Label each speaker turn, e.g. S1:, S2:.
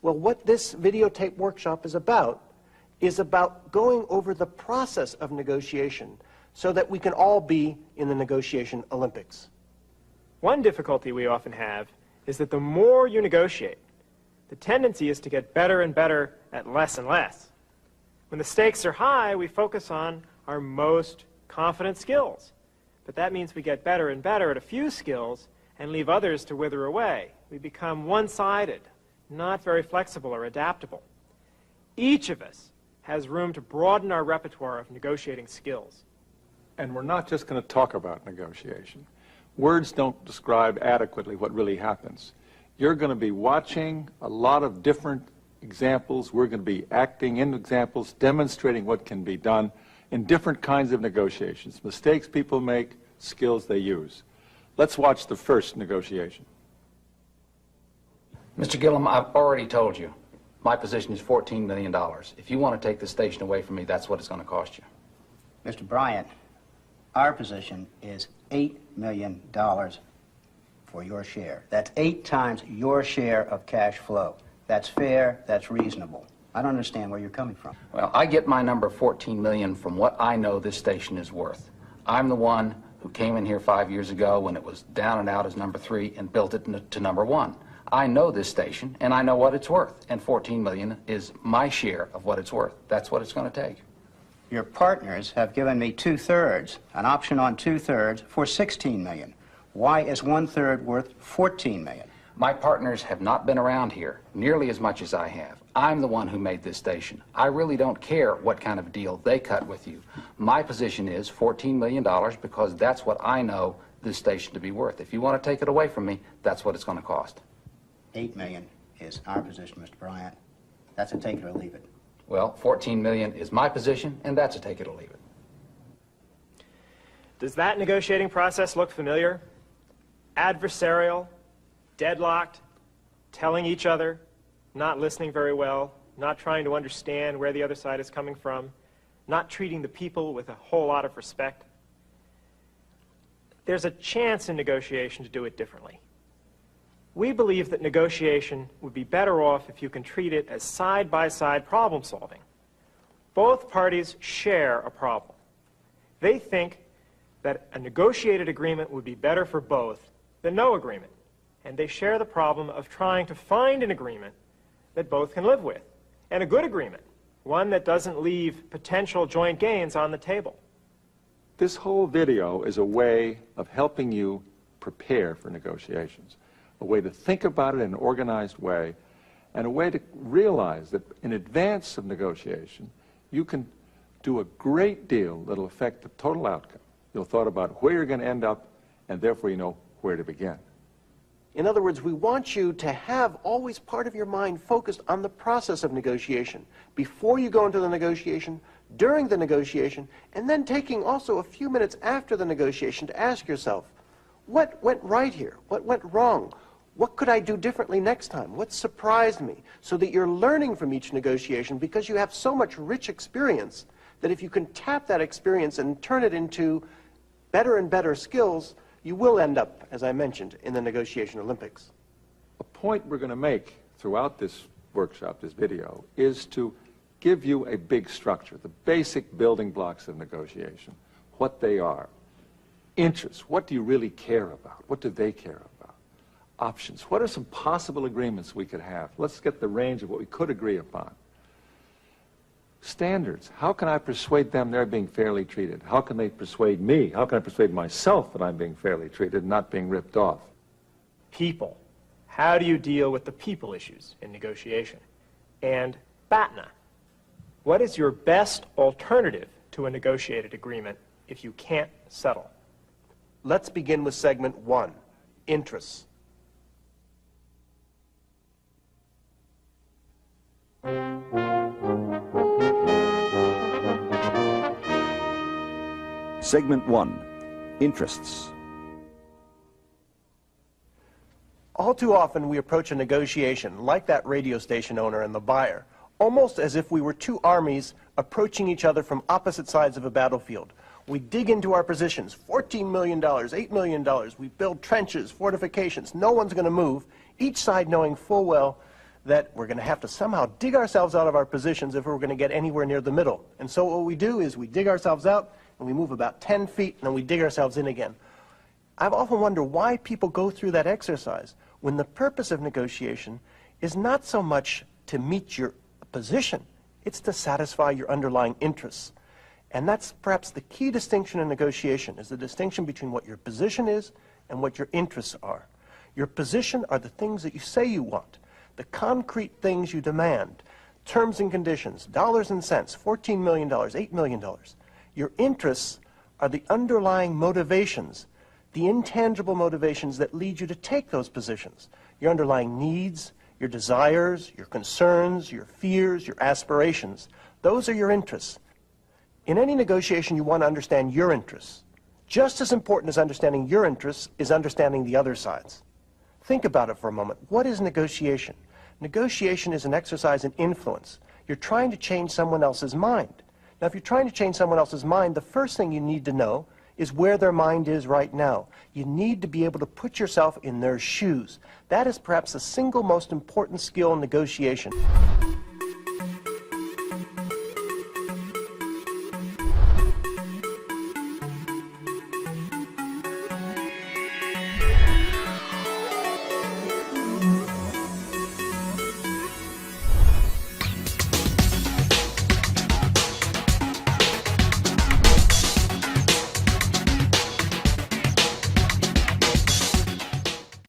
S1: Well, what this videotape workshop is about going over the process of negotiation so that we can all be in the negotiation Olympics.
S2: One difficulty we often have is that the more you negotiate, the tendency is to get better and better at less and less. When the stakes are high, we focus on our most confident skills. But that means we get better and better at a few skills and leave others to wither away. We become one-sided, not very flexible or adaptable. Each of us has room to broaden our repertoire of negotiating skills.
S3: And we're not just going to talk about negotiation. Words don't describe adequately what really happens. You're going to be watching a lot of different examples. We're going to be acting in examples, demonstrating what can be done in different kinds of negotiations. Mistakes people make, skills they use. Let's watch the first negotiation.
S4: Mr. Gillum, I've already told you, my position is $14 million. If you want to take the station away from me, that's what it's going to cost you.
S5: Mr. Bryant, our position is $8 million for your share. That's 8 times your share of cash flow. That's fair, that's reasonable. I don't understand where you're coming from.
S4: Well, I get my number $14 million from what I know this station is worth. I'm the one who came in here 5 years ago when it was down and out as number 3 and built it to number 1. I know this station, and I know what it's worth, and $14 million is my share of what it's worth. That's what it's going to take.
S5: Your partners have given me 2/3, an option on 2/3 for $16 million. Why is 1/3 worth $14 million?
S4: My partners have not been around here nearly as much as I have. I'm the one who made this station. I really don't care what kind of deal they cut with you. My position is $14 million because that's what I know this station to be worth. If you want to take it away from me, that's what it's going to cost.
S5: $8 million is our position, Mr. Bryant. That's a take it or leave it.
S4: Well, $14 million is my position, and that's a take it or leave it.
S2: Does that negotiating process look familiar? Adversarial, deadlocked, telling each other, not listening very well, not trying to understand where the other side is coming from, not treating the people with a whole lot of respect. There's a chance in negotiation to do it differently. We believe that negotiation would be better off if you can treat it as side-by-side problem solving. Both parties share a problem. They think that a negotiated agreement would be better for both than no agreement. And they share the problem of trying to find an agreement that both can live with, and a good agreement, one that doesn't leave potential joint gains on the table.
S3: This whole video is a way of helping you prepare for negotiations, a way to think about it in an organized way, and a way to realize that in advance of negotiation, you can do a great deal that will affect the total outcome. You'll thought about where you're going to end up, and therefore you know where to begin.
S1: In other words, we want you to have always part of your mind focused on the process of negotiation, before you go into the negotiation, during the negotiation, and then taking also a few minutes after the negotiation to ask yourself, what went right here? What went wrong? What could I do differently next time? What surprised me? So that you're learning from each negotiation because you have so much rich experience that if you can tap that experience and turn it into better and better skills, you will end up, as I mentioned, in the negotiation Olympics.
S3: A point we're going to make throughout this workshop, this video, is to give you a big structure, the basic building blocks of negotiation, what they are. Interests, what do you really care about? What do they care about? Options, what are some possible agreements we could have? Let's get the range of what we could agree upon. Standards, how can I persuade them they're being fairly treated? How can they persuade me? How can I persuade myself that I'm being fairly treated and not being ripped off?
S2: People. How do you deal with the people issues in negotiation? And BATNA. What is your best alternative to a negotiated agreement if you can't settle?
S1: Let's begin with segment 1, interests.
S6: Segment 1, interests.
S1: All too often we approach a negotiation like that radio station owner and the buyer, almost as if we were two armies approaching each other from opposite sides of a battlefield. We dig into our positions, $14 million, $8 million, we build trenches, fortifications, no one's going to move, each side knowing full well that we're going to have to somehow dig ourselves out of our positions if we're going to get anywhere near the middle. And so what we do is we dig ourselves out, and we move about 10 feet, and then we dig ourselves in again. I've often wondered why people go through that exercise when the purpose of negotiation is not so much to meet your position, it's to satisfy your underlying interests. And that's perhaps the key distinction in negotiation, is the distinction between what your position is and what your interests are. Your position are the things that you say you want, the concrete things you demand, terms and conditions, dollars and cents, $14 million, $8 million. Your interests are the underlying motivations, the intangible motivations that lead you to take those positions. Your underlying needs, your desires, your concerns, your fears, your aspirations. Those are your interests. In any negotiation, you want to understand your interests. Just as important as understanding your interests is understanding the other side's. Think about it for a moment. What is negotiation? Negotiation is an exercise in influence. You're trying to change someone else's mind. Now, if you're trying to change someone else's mind, the first thing you need to know is where their mind is right now. You need to be able to put yourself in their shoes. That is perhaps the single most important skill in negotiation.